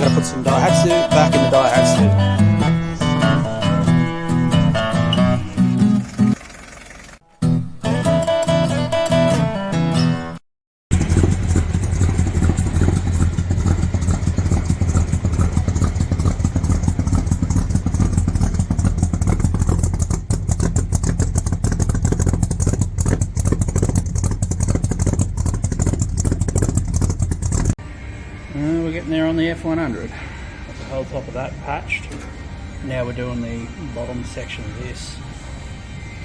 going to put some Daihatsu back in the Daihatsu. We're getting there on the F100. Got the whole top of that patched. Now we're doing the bottom section of this.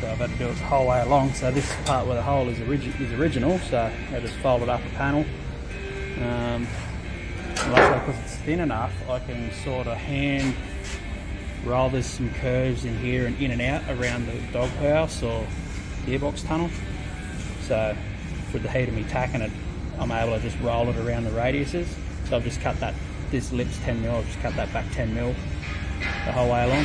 So I've had to do it the whole way along. So this part where the hole is original, so I just folded up a panel. Luckily, because it's thin enough, I can sort of hand roll. There's some curves in here and in and out around the doghouse or gearbox tunnel. So with the heat of me tacking it, I'm able to just roll it around the radiuses. So I've just cut that, this lip's 10mm, I've just cut that back 10mm the whole way along.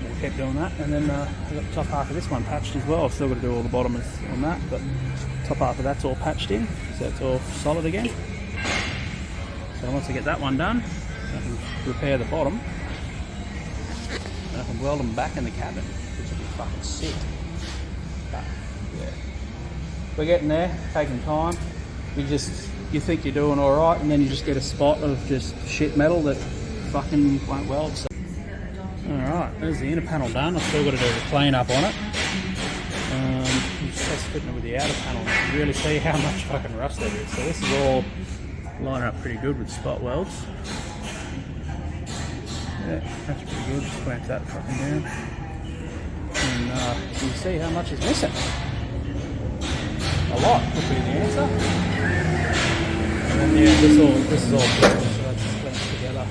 We'll keep doing that, and then I've got the top half of this one patched as well. I've still got to do all the bottom on that, but top half of that's all patched in, so it's all solid again. So once I get that one done, I can repair the bottom, and I can weld them back in the cabin, which will be fucking sick. But yeah, we're getting there, taking time. You think you're doing all right, and then you just get a spot of just shit metal that fucking won't weld. So. All right, there's the inner panel done. I've still got to do the clean up on it. Just test fitting it with the outer panel. You can really see how much fucking rust there is. So this is all lining up pretty good with spot welds. Yeah, that's pretty good. Just clamp that fucking down, and you can see how much is missing. A lot would be the answer. And then yeah, this is all good, so that's just clamped together.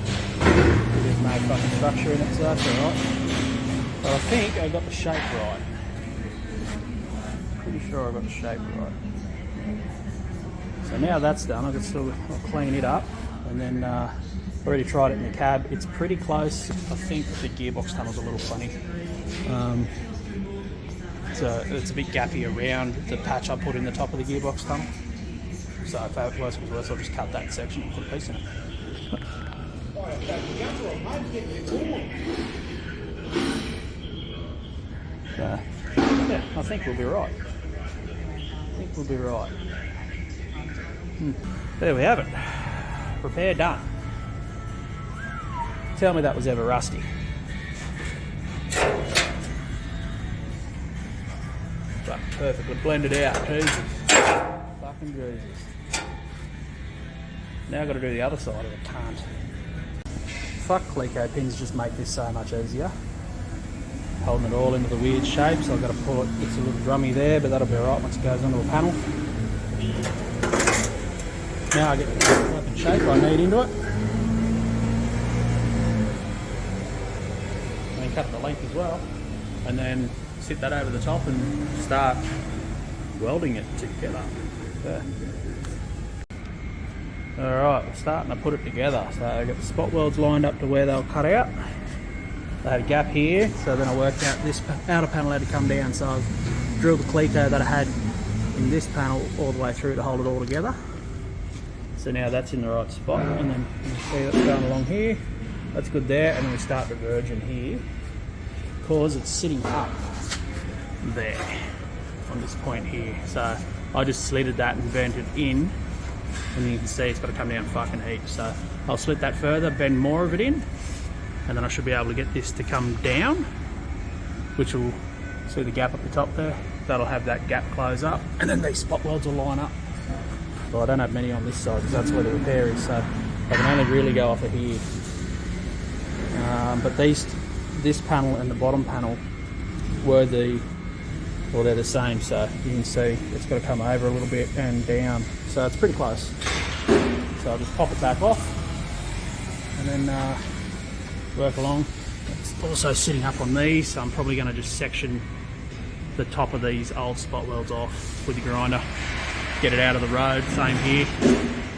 There's no fucking structure in it, so that's alright. But I think I got the shape right. Pretty sure I got the shape right. So now that's done, I'll clean it up, and then already tried it in the cab. It's pretty close. I think the gearbox tunnel's a little funny. So it's a bit gappy around the patch I put in the top of the gearbox tunnel. So if that worse comes worse, I'll just cut that section and put a piece in it. So, yeah, I think we'll be right. There we have it. Repair done. Tell me that was ever rusty. Fucking perfectly blended out, Jesus. Fucking Jesus. Now I've got to do the other side of it, can't. Fuck Cleco pins just make this so much easier. Holding it all into the weird shape, so I've got to pull it. It's a little drummy there, but that'll be alright once it goes onto a panel. Now I get the fucking shape I need into it. And then cut the length as well. And then sit that over the top and start welding it together. There. Alright, we're starting to put it together. So I got the spot welds lined up to where they'll cut out. They had a gap here, so then I worked out this outer panel had to come down, so I drilled the cleco that I had in this panel all the way through to hold it all together. So now that's in the right spot, and then you can see that's going along here. That's good there, and then we start diverging here because it's sitting up there on this point here. So I just slitted that and bent it in, and you can see it's got to come down fucking heaps. So I'll slit that further, bend more of it in, and then I should be able to get this to come down, which will see the gap at the top there. That'll have that gap close up, and then these spot welds will line up. Well, I don't have many on this side because that's where the repair is, so I can only really go off of here. But this panel and the bottom panel were they're the same, so you can see it's got to come over a little bit and down, so it's pretty close. So I'll just pop it back off and then work along. It's also sitting up on these, so I'm probably going to just section the top of these old spot welds off with the grinder, get it out of the road. Same here,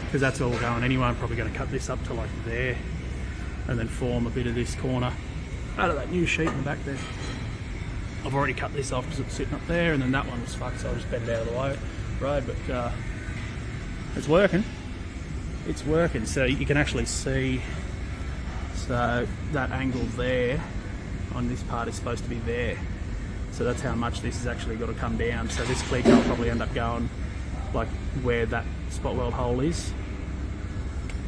because that's where we're going anyway. I'm probably going to cut this up to like there and then form a bit of this corner out of that new sheet in the back there. I've already cut this off because it's sitting up there, and then that one was fucked, so I'll just bend it out of the road. But it's working. it's working. So you can actually see, so that angle there on this part is supposed to be there. So that's how much this has actually got to come down. So this cleat will probably end up going like where that spot weld hole is.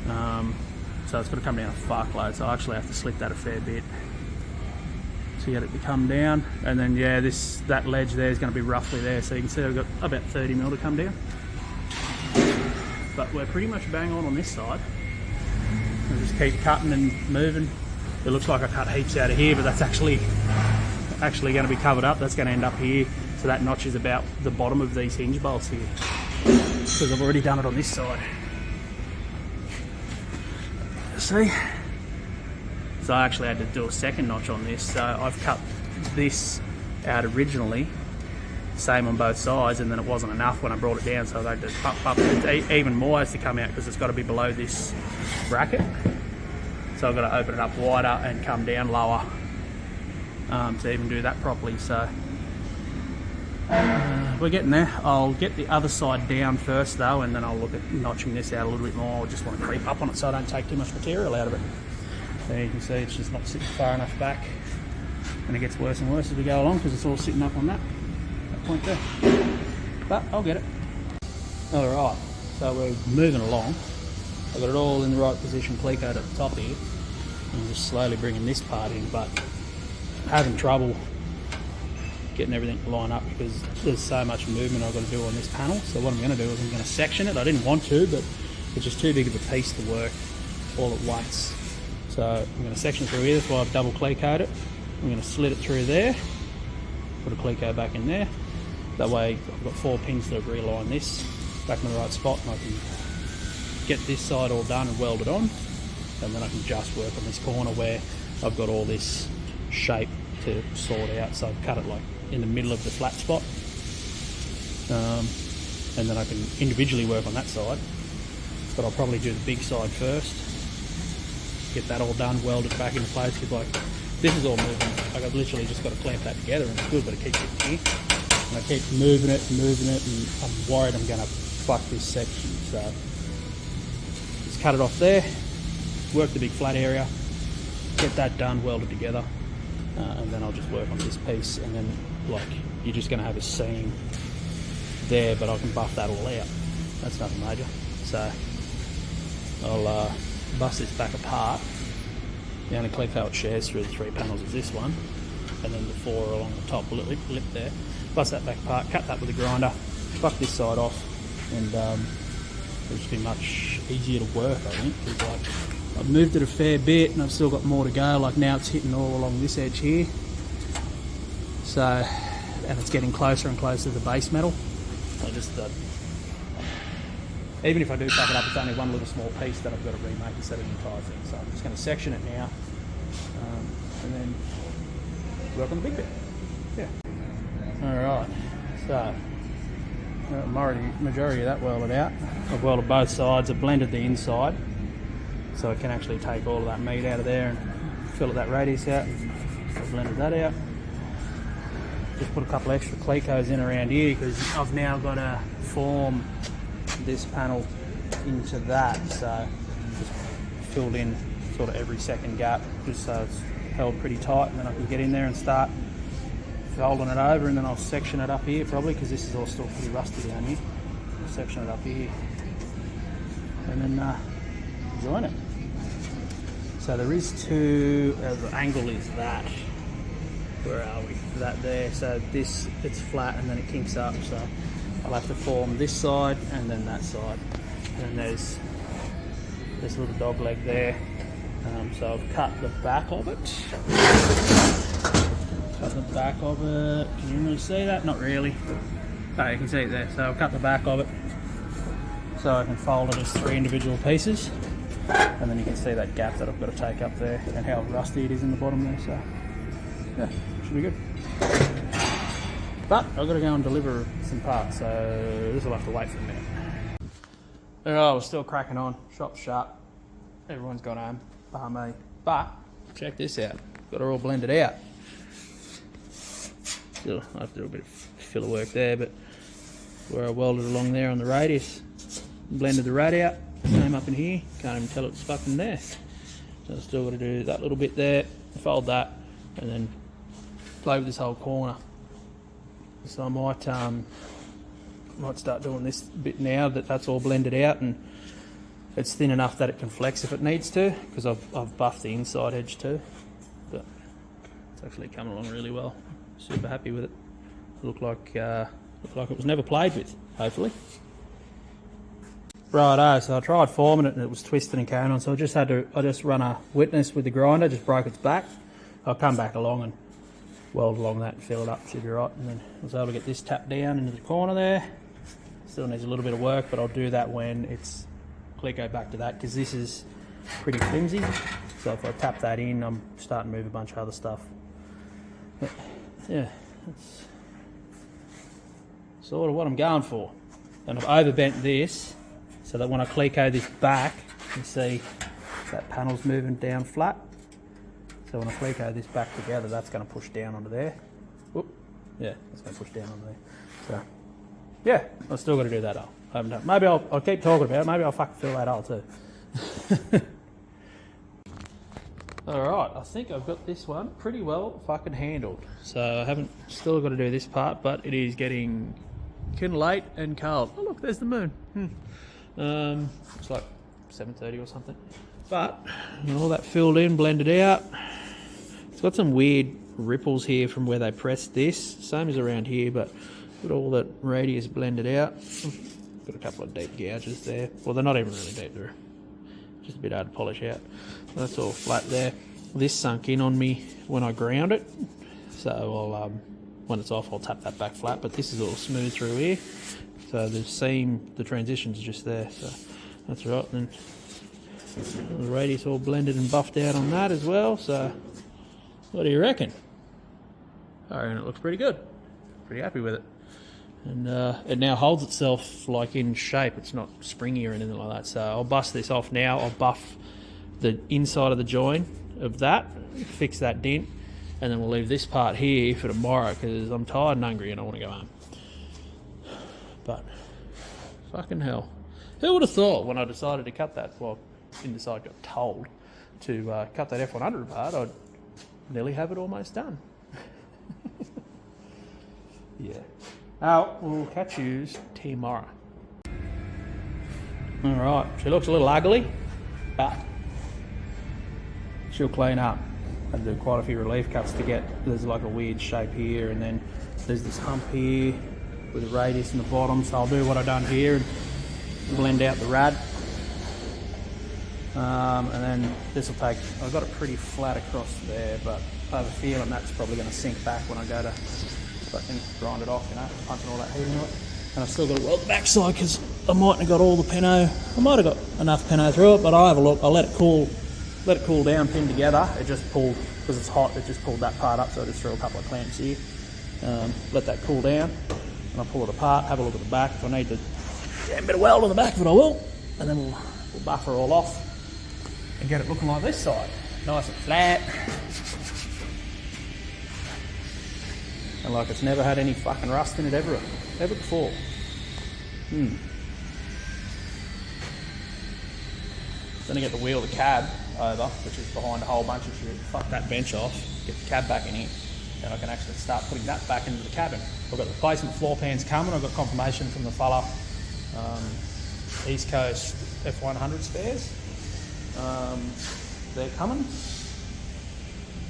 So it's got to come down a fuckload. So I actually have to slick that a fair bit to get it to come down. And then yeah, that ledge there is going to be roughly there. So you can see I've got about 30 mil to come down. But we're pretty much bang on this side. I'll just keep cutting and moving. It looks like I cut heaps out of here, but that's actually going to be covered up. That's going to end up here. So that notch is about the bottom of these hinge bolts here, because I've already done it on this side. See? So I actually had to do a second notch on this. So I've cut this out originally, same on both sides, and then it wasn't enough when I brought it down, so I had to up. Even more has to come out because it's got to be below this bracket. So I've got to open it up wider and come down lower to even do that properly. So we're getting there. I'll get the other side down first though, and then I'll look at notching this out a little bit more. I just want to creep up on it so I don't take too much material out of it. There you can see it's just not sitting far enough back, and it gets worse and worse as we go along because it's all sitting up on that point there. But I'll get it. Alright, so we're moving along. I've got it all in the right position, plecoed at the top here. I'm just slowly bringing this part in, but having trouble getting everything to line up because there's so much movement I've got to do on this panel. So what I'm going to do is I'm going to section it. I didn't want to, but it's just too big of a piece to work all at once. So I'm going to section through here. That's why I've double cleat-coated it. I'm going to slit it through there, put a cleat-coat back in there. That way I've got 4 pins to realign this back in the right spot, and I can get this side all done and weld it on, and then I can just work on this corner where I've got all this shape to sort out. So I've cut it like in the middle of the flat spot, and then I can individually work on that side, but I'll probably do the big side first, get that all done, weld it back into place, because like this is all moving. Like I've literally just got to clamp that together, and it's good, but it keeps it here, and I keep moving it, and I'm worried I'm going to fuck this section. So just cut it off there, work the big flat area, get that done, weld it together, and then I'll just work on this piece, and then like you're just going to have a seam there, but I can buff that all out. That's nothing major. So I'll bust this back apart. The only clip how it shares through the 3 panels is this one, and then the 4 along the top lip there. Bust that back apart, cut that with a grinder, fuck this side off, and it'll just be much easier to work, I think, because like I've moved it a fair bit and I've still got more to go. Like now it's hitting all along this edge here, so, and it's getting closer and closer to the base metal. I just even if I do fuck it up, it's only one little small piece that I've got to remake instead of the entire thing. So I'm just going to section it now, and then work on the big bit. Yeah. Alright, so majority of that welded out. I've welded both sides, I've blended the inside, so I can actually take all of that meat out of there and fill that radius out. I've blended that out. Just put a couple extra clecos in around here because I've now got to form this panel into that, so just filled in sort of every second gap just so it's held pretty tight, and then I can get in there and start folding it over, and then I'll section it up here probably because this is all still pretty rusty down here. I'll section it up here and then join it. So there is 2, the angle is that, where are we, that there, so this, it's flat and then it kinks up, so I'll have to form this side and then that side, and then there's this little dog leg there. So I've cut the back of it. Cut the back of it. Can you really see that? Not really. Oh, you can see it there. So I've cut the back of it so I can fold it as 3 individual pieces, and then you can see that gap that I've got to take up there and how rusty it is in the bottom there. So yeah, should be good. But I've got to go and deliver some parts, so this will have to wait for a minute. Oh, we're still cracking on. Shop's shut. Everyone's gone home, bar me. But check this out. Got it all blended out. Still, I have to do a bit of filler work there, but where I welded along there on the radius, blended the rad out, Same up in here, can't even tell it's fucking there. So I've still got to do that little bit there, fold that, and then play with this whole corner. So I might start doing this bit now that that's all blended out and it's thin enough that it can flex if it needs to, because I've buffed the inside edge too. But it's actually coming along really well. Super happy with it. Looked like it was never played with, hopefully. Righto, so I tried forming it and it was twisted and carrying on, so I just run a witness with the grinder, just broke its back. I'll come back along and weld along that and fill it up, should be right. And then I was able to get this tapped down into the corner there. Still needs a little bit of work, but I'll do that when it's Clico back to that, because this is pretty flimsy. So if I tap that in, I'm starting to move a bunch of other stuff. But yeah, that's sort of what I'm going for. And I've overbent this so that when I Clico this back, you can see that panel's moving down flat. So when I Clico this back together, that's going to push down onto there. Whoop. Yeah, that's going to push down onto there. So yeah, I've still got to do that hole. I haven't done. Maybe I'll keep talking about it. Maybe I'll fucking fill that hole too. Alright, I think I've got this one pretty well fucking handled. So I haven't, still got to do this part, but it is getting kind of late and cold. Oh look, there's the moon. It's like 7:30 or something. But you know, all that filled in, blended out. It's got some weird ripples here from where they pressed this. Same as around here, but got all that radius blended out. Got a couple of deep gouges there. Well, they're not even really deep, they're just a bit hard to polish out. That's all flat there. This sunk in on me when I ground it, so I'll when it's off I'll tap that back flat, but this is all smooth through here, so the seam, the transition's just there, so that's right. And the radius all blended and buffed out on that as well, so what do you reckon? I reckon it looks pretty good. Pretty happy with it. And it now holds itself like in shape, it's not springy or anything like that. So I'll bust this off now, I'll buff the inside of the join of that, fix that dent, and then we'll leave this part here for tomorrow because I'm tired and hungry and I want to go home. But fucking hell, who would have thought when I decided to cut that, well, didn't decide, got told to cut that F100 apart, I'd nearly have it almost done. Yeah. We'll catch you tomorrow. Alright, she looks a little ugly, but she'll clean up. I had to do quite a few relief cuts to get, there's like a weird shape here, and then there's this hump here with a radius in the bottom, so I'll do what I've done here and blend out the rad. And then this will take, I've got it pretty flat across there, but I have a feeling that's probably going to sink back when I go to fucking grind it off, you know, punching all that heat into it. And I've still got to weld the backside because I mightn't have got all the pino. I might have got enough pino through it, but I'll have a look. I'll let it cool down, pin together. It just pulled, because it's hot, it just pulled that part up, so I just threw a couple of clamps here. Let that cool down, and I'll pull it apart, have a look at the back. If I need to jam a bit of weld on the back of it, I will. And then we'll buffer all off and get it looking like this side. Nice and flat. And like it's never had any fucking rust in it ever before. Then I get the wheel of the cab over, which is behind a whole bunch of shit. Fuck that bench off, get the cab back in here, and I can actually start putting that back into the cabin. I've got replacement floor pans coming. I've got confirmation from the fella, East Coast F100 spares. They're coming,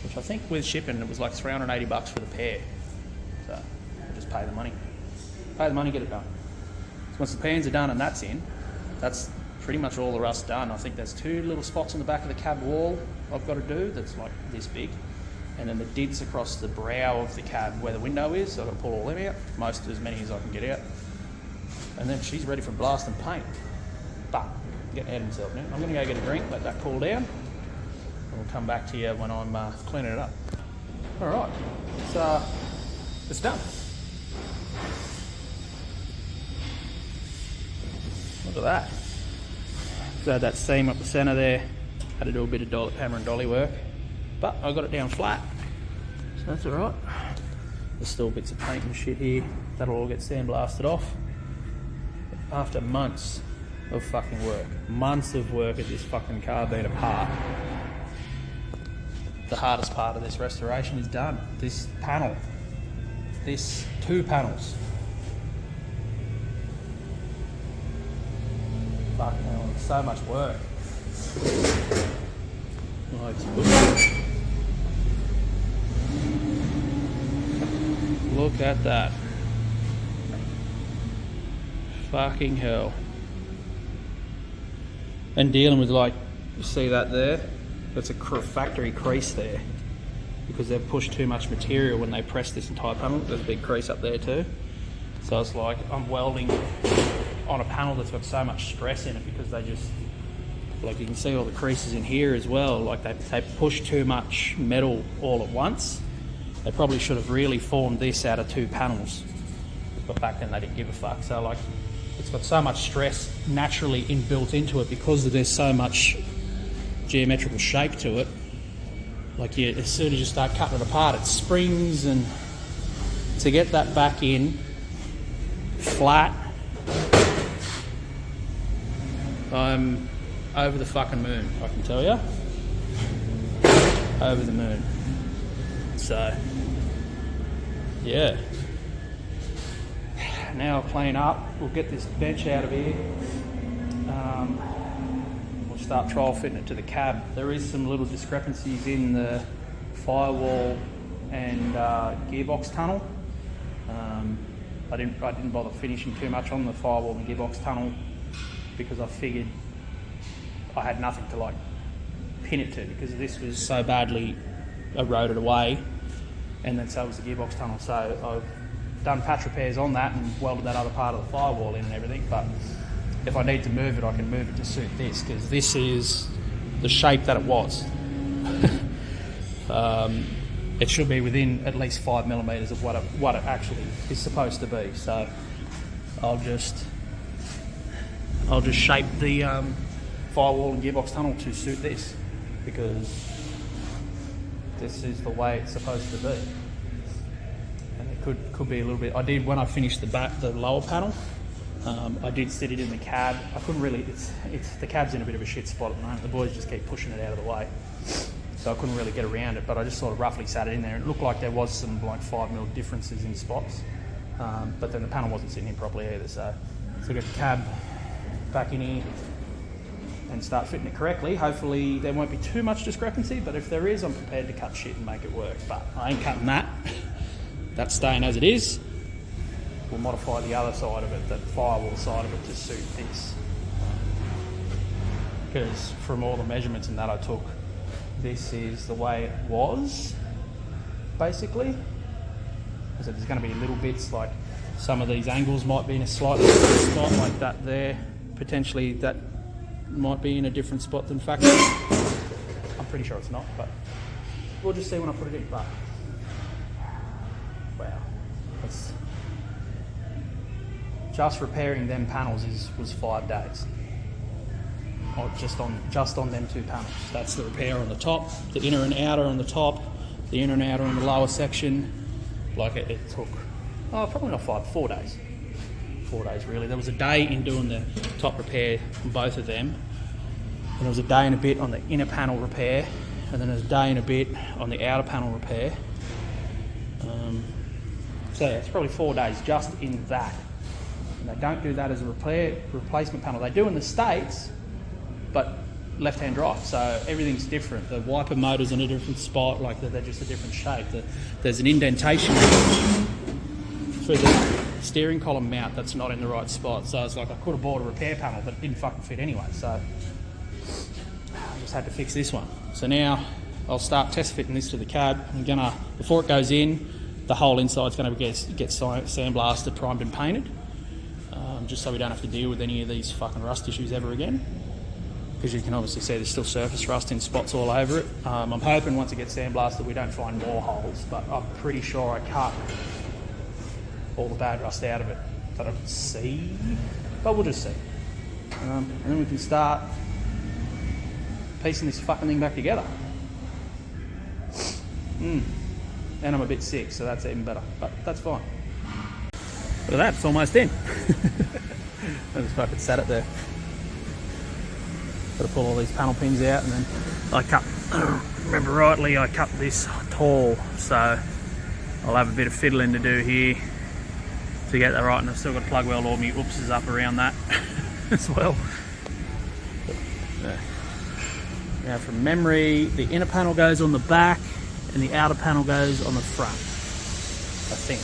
which I think with shipping it was like $380 for the pair. So I'll just pay the money. Pay the money, get it done. So once the pans are done and that's in, that's pretty much all the rust done. I think there's 2 little spots on the back of the cab wall I've got to do that's like this big. And then the dents across the brow of the cab where the window is, so I've got to pull all them out, as many as I can get out. And then she's ready for blast and paint. But I'm getting ahead of myself now. I'm going to go get a drink, let that cool down, and we'll come back to you when I'm cleaning it up. Alright, it's done. Look at that. So I had that seam up the centre there. Had to do a bit of hammer and dolly work, but I got it down flat, so that's alright. There's still bits of paint and shit here. That'll all get sandblasted off. After months of fucking work. Months of work at this fucking car being apart. The hardest part of this restoration is done. This panel. This 2 panels. Fucking hell, it's so much work. Oh, it's good. Look at that. Fucking hell. And dealing with, like, you see that there? That's a factory crease there. Because they've pushed too much material when they press this entire panel. There's a big crease up there too. So it's like I'm welding on a panel that's got so much stress in it because they just, like you can see all the creases in here as well. Like they push too much metal all at once. They probably should have really formed this out of 2 panels. But back then they didn't give a fuck. So like it's got so much stress naturally inbuilt into it because there's so much geometrical shape to it. Like as soon as you start cutting it apart, it springs, and to get that back in flat, I'm over the fucking moon, I can tell you. Over the moon. So, yeah. Now I'll clean up, we'll get this bench out of here. We'll start trial fitting it to the cab. There is some little discrepancies in the firewall and gearbox tunnel. I didn't bother finishing too much on the firewall and gearbox tunnel because I figured I had nothing to like pin it to because this was so badly eroded away, and then so was the gearbox tunnel. So I've done patch repairs on that and welded that other part of the firewall in and everything, but if I need to move it, I can move it to suit this because this is the shape that it was. It should be within at least 5 millimeters of what it actually is supposed to be. So I'll just shape the firewall and gearbox tunnel to suit this because this is the way it's supposed to be. And it could be a little bit. I did when I finished the lower panel. I did sit it in the cab. I couldn't really. The cab's in a bit of a shit spot at the moment. The boys just keep pushing it out of the way. So I couldn't really get around it, but I just sort of roughly sat it in there. It looked like there was some like 5mm differences in spots, but then the panel wasn't sitting in properly either. So get the cab back in here and start fitting it correctly. Hopefully there won't be too much discrepancy, but if there is, I'm prepared to cut shit and make it work. But I ain't cutting that. That's staying as it is. We'll modify the other side of it, the firewall side of it, to suit this. Because from all the measurements and that I took, this is the way it was, basically. So there's going to be little bits, like some of these angles might be in a slightly different spot, like that there. Potentially that might be in a different spot than factory. I'm pretty sure it's not, but we'll just see when I put it in. But wow, just repairing them panels was 5 days. Or just on them 2 panels. That's the repair on the top, the inner and outer on the top, the inner and outer on the lower section. Like it took, probably not 4 days. 4 days really. There was a day in doing the top repair on both of them, and there was a day and a bit on the inner panel repair, and then there's a day and a bit on the outer panel repair. So yeah, it's probably 4 days just in that. And they don't do that as a replacement panel. They do in the States, but left-hand drive, so everything's different. The wiper motor's in a different spot, like they're just a different shape. There's an indentation for the steering column mount that's not in the right spot, so it's like I could have bought a repair panel that didn't fucking fit anyway, so I just had to fix this one. So now I'll start test fitting this to the cab. I'm gonna, before it goes in, the whole inside's gonna get sandblasted, primed and painted, just so we don't have to deal with any of these fucking rust issues ever again. Because you can obviously see there's still surface rust in spots all over it. I'm hoping once it gets sandblasted we don't find more holes, but I'm pretty sure I cut all the bad rust out of it that I can see, but we'll just see. And then we can start piecing this fucking thing back together. And I'm a bit sick, so that's even better, but that's fine. Look at that, it's almost in. I just fucking sat it there. Got to pull all these panel pins out, and then I cut, remember rightly, I cut this tall, so I'll have a bit of fiddling to do here to get that right, and I've still got to plug weld all my oopses up around that as well. Now from memory, the inner panel goes on the back and the outer panel goes on the front, I think.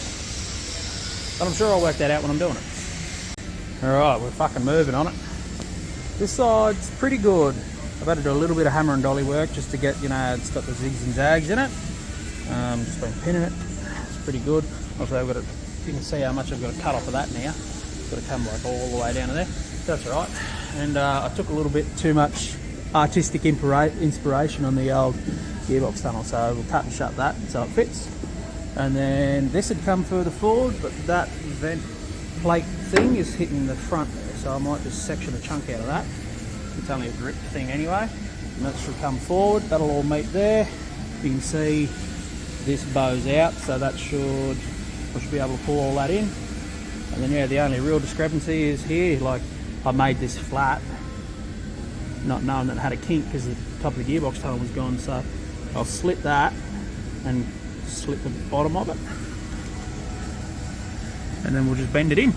But I'm sure I'll work that out when I'm doing it. Alright, we're fucking moving on it. This side's pretty good. I've had to do a little bit of hammer and dolly work just to get, you know, it's got the zigs and zags in it. Just been pinning it. It's pretty good. Also, I've got to, you can see how much I've got to cut off of that now. It's got to come like all the way down to there. That's alright. And I took a little bit too much artistic inspiration on the old gearbox tunnel, so we'll cut and shut that so it fits. And then this had come further forward, but that vent plate thing is hitting the front there, so I might just section a chunk out of that. It's only a grip thing anyway, and that should come forward. That'll all meet there. You can see this bows out, so that I should be able to pull all that in. And then yeah, the only real discrepancy is here. Like, I made this flat, not knowing that it had a kink because the top of the gearbox tunnel was gone, so I'll slit that and slit the bottom of it, and then we'll just bend it in.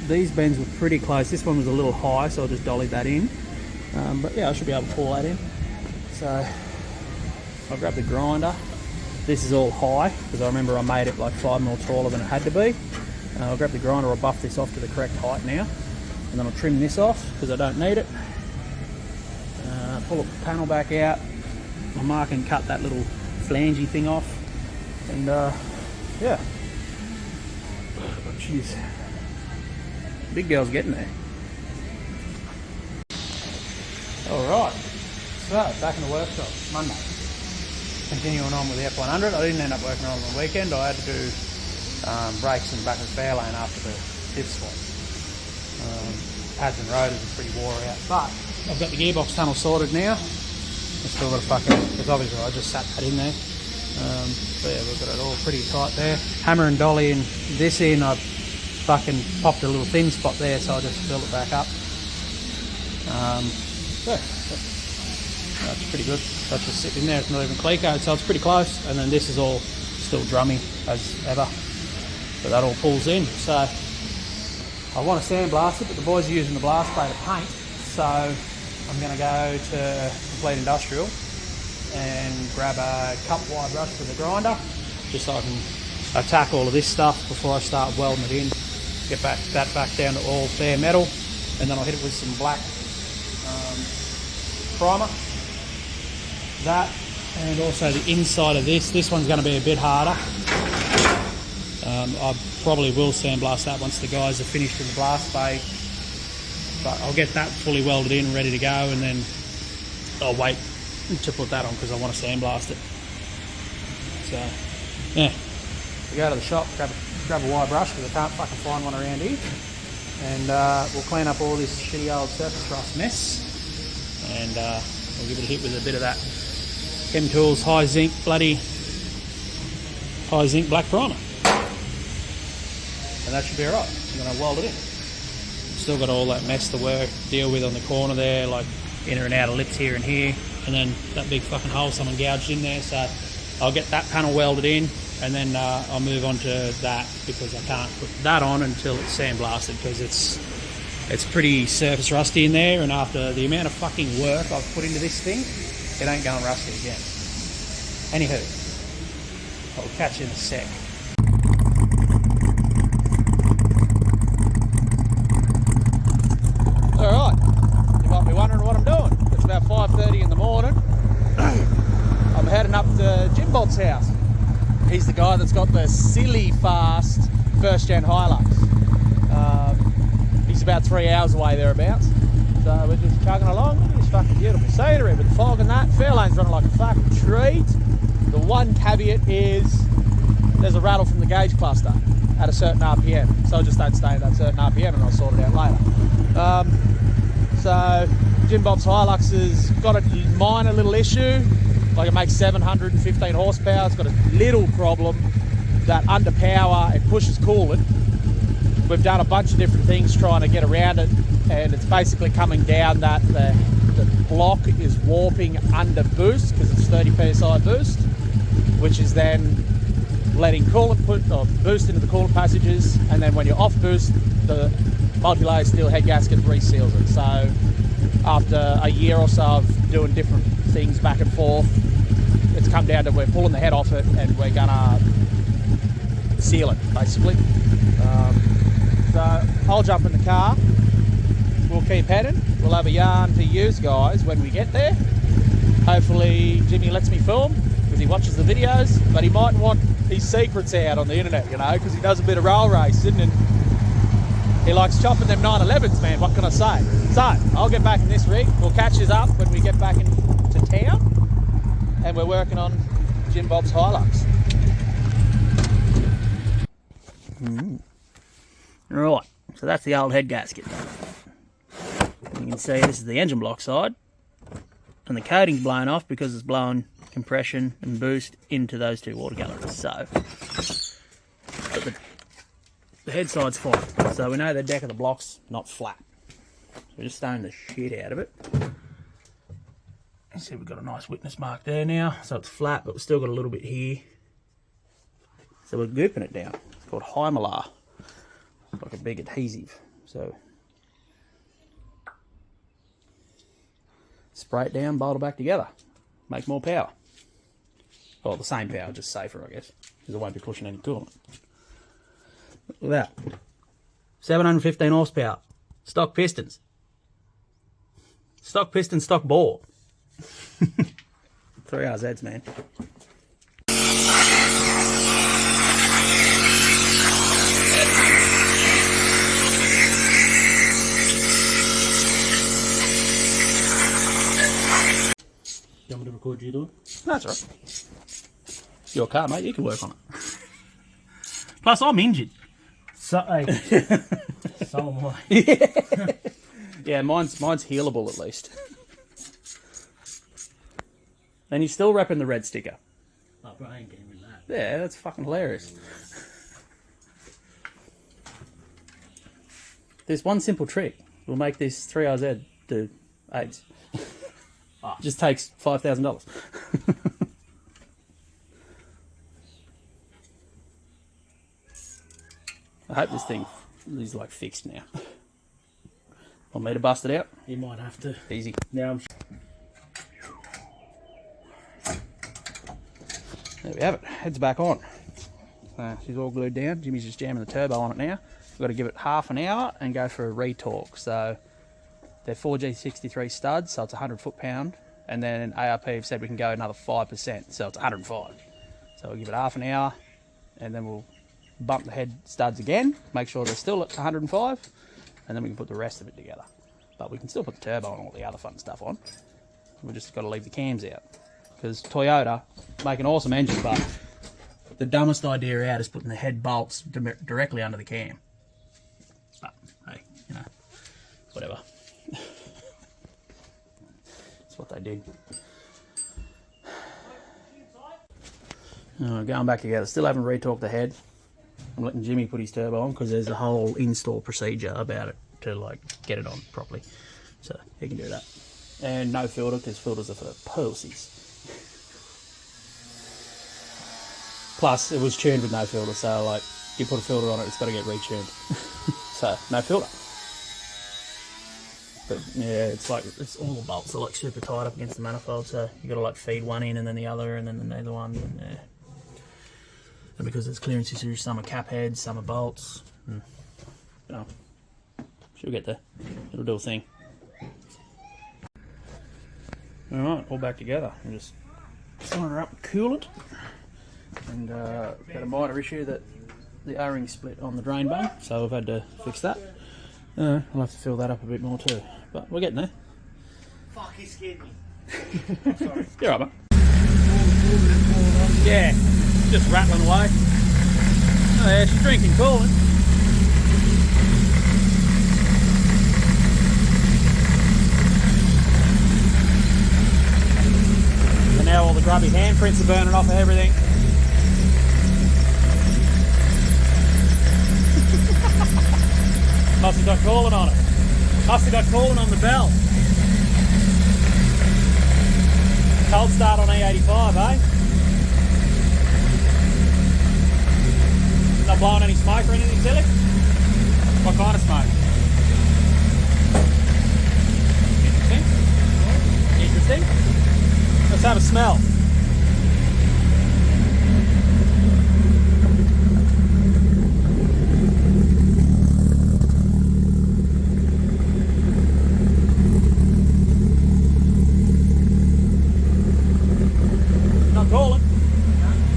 These bends were pretty close. This one was a little high, so I'll just dolly that in. But yeah, I should be able to pull that in. So I'll grab the grinder. This is all high because I remember I made it like 5mm taller than it had to be. I'll grab the grinder, I'll buff this off to the correct height now, and then I'll trim this off because I don't need it. Pull the panel back out. I'll mark and cut that little flangey thing off, and yeah. Jeez, big girl's getting there. Alright, so back in the workshop, Monday. Continuing on with the F100. I didn't end up working on the weekend. I had to do brakes and back of the fair lane after the diff swap. Pads and rotors are pretty wore out, but I've got the gearbox tunnel sorted now. I've still got to fucking, because obviously I just sat that in there. So yeah, we've got it all pretty tight there. Hammer and dolly and this in, I fucking popped a little thin spot there, so I just filled it back up. Yeah, that's pretty good. That's just sitting in there, it's not even clear, so it's pretty close. And then this is all still drummy as ever, but that all pulls in. So I want to sandblast it, but the boys are using the blast spray to paint, so I'm going to go to Complete Industrial and grab a cup wide brush for the grinder, just so I can attack all of this stuff before I start welding it in. Get that back down to all bare metal, and then I'll hit it with some black primer. That, and also the inside of this one's going to be a bit harder. I probably will sandblast that once the guys are finished with the blast spray, but I'll get that fully welded in, ready to go, and then I'll wait to put that on because I want to sandblast it. So yeah, we go to the shop, grab a wire brush because I can't fucking find one around here, and we'll clean up all this shitty old surface rust mess, and we'll give it a hit with a bit of that Chem Tools high zinc black primer, and that should be alright. I'm going to weld it in. Still got all that mess to deal with on the corner there, like inner and outer lips here and here, and then that big fucking hole someone gouged in there. So I'll get that panel welded in, and then I'll move on to that, because I can't put that on until it's sandblasted, because it's pretty surface rusty in there, and after the amount of fucking work I've put into this thing, it ain't going rusty again. Anywho, I'll catch you in a sec. Alright, you might be wondering what I'm doing. It's about 5:30 in the morning. I'm heading up to Jim Bolt's house. He's the guy that's got the silly fast first gen Hilux. He's about 3 hours away thereabouts. So we're just chugging along. Look at this fucking beautiful scenery with the fog and that. Fairlane's running like a fucking treat. The one caveat is there's a rattle from the gauge cluster at a certain RPM. So I just don't stay at that certain RPM, and I'll sort it out later. So Jim Bob's Hilux has got a minor little issue. Like, it makes 715 horsepower. It's got a little problem that under power it pushes coolant. We've done a bunch of different things trying to get around it, and it's basically coming down that the block is warping under boost because it's 30 psi boost, which is then letting coolant boost into the coolant passages, and then when you're off boost, the multi-layer steel head gasket reseals it. So after a year or so of doing different things back and forth, it's come down to we're pulling the head off it and we're gonna seal it basically. So I'll jump in the car, we'll keep heading, we'll have a yarn to use guys when we get there. Hopefully Jimmy lets me film because he watches the videos, but he might want his secrets out on the internet, you know, because he does a bit of roll racing and he likes chopping them 911s, man, what can I say? So I'll get back in this rig, we'll catch us up when we get back into town, and we're working on Jim Bob's Hilux. Right, so that's the old head gasket. You can see this is the engine block side, and the coating's blown off because it's blowing compression and boost into those two water galleries. So, but the head side's fine. So we know the deck of the block's not flat. So we're just stoning the shit out of it. You see we've got a nice witness mark there now. So it's flat, but we've still got a little bit here. So we're gooping it down. It's called Himalar. It's like a big adhesive. So spray it down, bolt it back together. Make more power. Well, the same power, just safer, I guess, because it won't be pushing any coolant. Look at that. 715 horsepower. Stock pistons. Stock piston, stock bore. 3 RZs, man. You want me to record you doing? No, that's all right. It's your car, mate. You can work on it. Plus, I'm injured. So am I. Yeah, mine's healable at least. And you're still wrapping the red sticker. Oh, but I ain't getting rid of that. Yeah, that's fucking hilarious. There's one simple trick. We'll make this 3RZ do AIDS. Oh. Just takes $5,000. I hope this thing is like fixed now. Want me to bust it out? You might have to. Easy. Now I'm... There we have it. Head's back on. She's all glued down. Jimmy's just jamming the turbo on it now. We've got to give it half an hour and go for a retorque. So they're 4G63 studs, so it's 100 foot-pound. And then ARP have said we can go another 5%, so it's 105. So we'll give it half an hour, and then we'll bump the head studs again, make sure they're still at 105, and then we can put the rest of it together. But we can still put the turbo and all the other fun stuff on. We've just got to leave the cams out. Because Toyota make an awesome engine, but the dumbest idea out is putting the head bolts directly under the cam. But hey, you know, whatever. That's what they did. Going back together. Still haven't retorqued the head. I'm letting Jimmy put his turbo on because there's a whole install procedure about it to like get it on properly. So he can do that. And no filter because filters are for pussies. Plus, it was tuned with no filter, so like you put a filter on it, it's got to get retuned. So no filter. But yeah, it's like it's all the bolts are like super tight up against the manifold, so you got to like feed one in and then the other and then another one. And, yeah. And because there's clearance issues, some are cap heads, some are bolts. You know, she'll get there. It'll do a thing. All right, all back together. I'm just filling her up with coolant. And we've had a minor issue that the O-ring split on the drain bung, so we've had to fix that. I'll have to fill that up a bit more too, but we're getting there. Fuck, he scared me. Sorry. You're right, mate. Yeah, just rattling away. Oh yeah, she's drinking coolant. And now all the grubby handprints are burning off of everything. Must have got coolant on it. Must have got coolant on the bell. Cold start on E85, eh? Not blowing any smoke or anything, silly? What kind of smoke? Interesting. Interesting. Let's have a smell. Not coolant.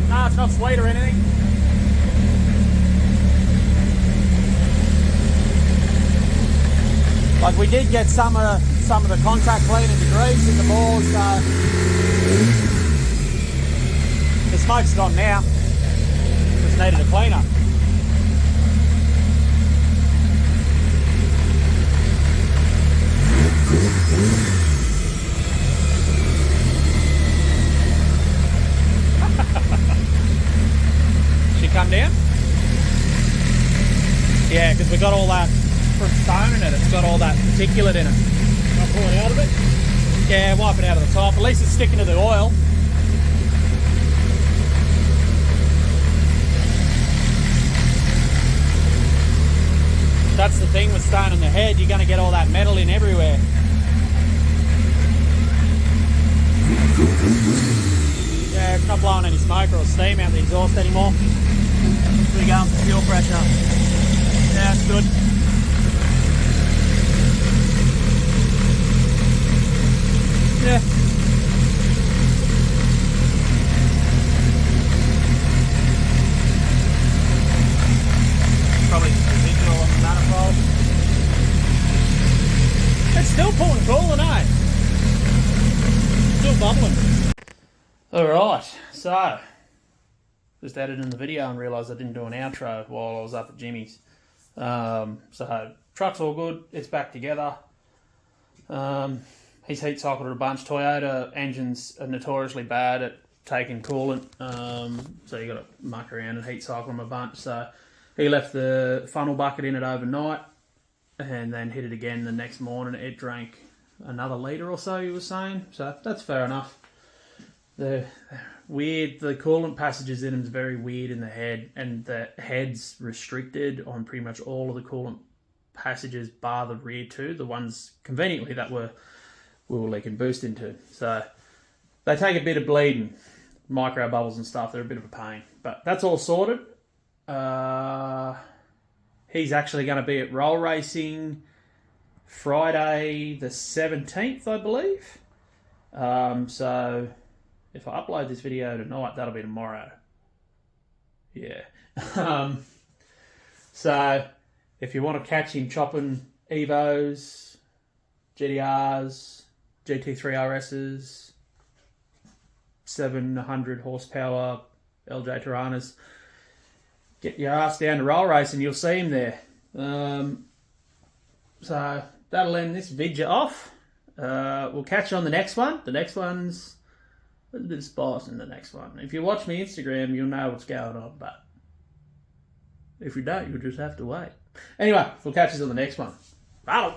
No, it's not sweet or anything. Like we did get some of the contact cleaner degrees in the balls, so the smoke's gone now. Just needed a cleaner. She come down? Yeah, because we got all that from stone in it. It's got all that particulate in it. I'll pull it out of it. Yeah, wipe it out of the top. At least it's sticking to the oil. That's the thing with stone on the head. You're going to get all that metal in everywhere. Yeah, it's not blowing any smoke or steam out the exhaust anymore. We're going for fuel pressure. Yeah, it's good. Yeah. Probably residual on the manifold. It's still pulling coolant, eh? Still bubbling. Alright, so just added in the video and realised I didn't do an outro while I was up at Jimmy's. So truck's all good, it's back together. He's heat cycled it a bunch. Toyota engines are notoriously bad at taking coolant, so you got to muck around and heat cycle them a bunch. So he left the funnel bucket in it overnight and then hit it again the next morning. It drank another litre or so, he was saying, so that's fair enough. The coolant passages in them is very weird in the head, and the head's restricted on pretty much all of the coolant passages bar the rear two, the ones conveniently that we were leaking boost into. So they take a bit of bleeding, micro bubbles and stuff. They're a bit of a pain, but that's all sorted. He's actually going to be at roll racing Friday the 17th, I believe. So if I upload this video tonight, that'll be tomorrow. Yeah. So if you want to catch him chopping Evos, GTRs, GT3 RSs, 700 horsepower LJ Tiranas, get your ass down to roll racing, you'll see him there. So that'll end this video off. We'll catch you on the next one. The next one's a little bit of spice in the next one. If you watch my Instagram, you'll know what's going on, but if you don't, you'll just have to wait. Anyway, we'll catch you on the next one. Bye.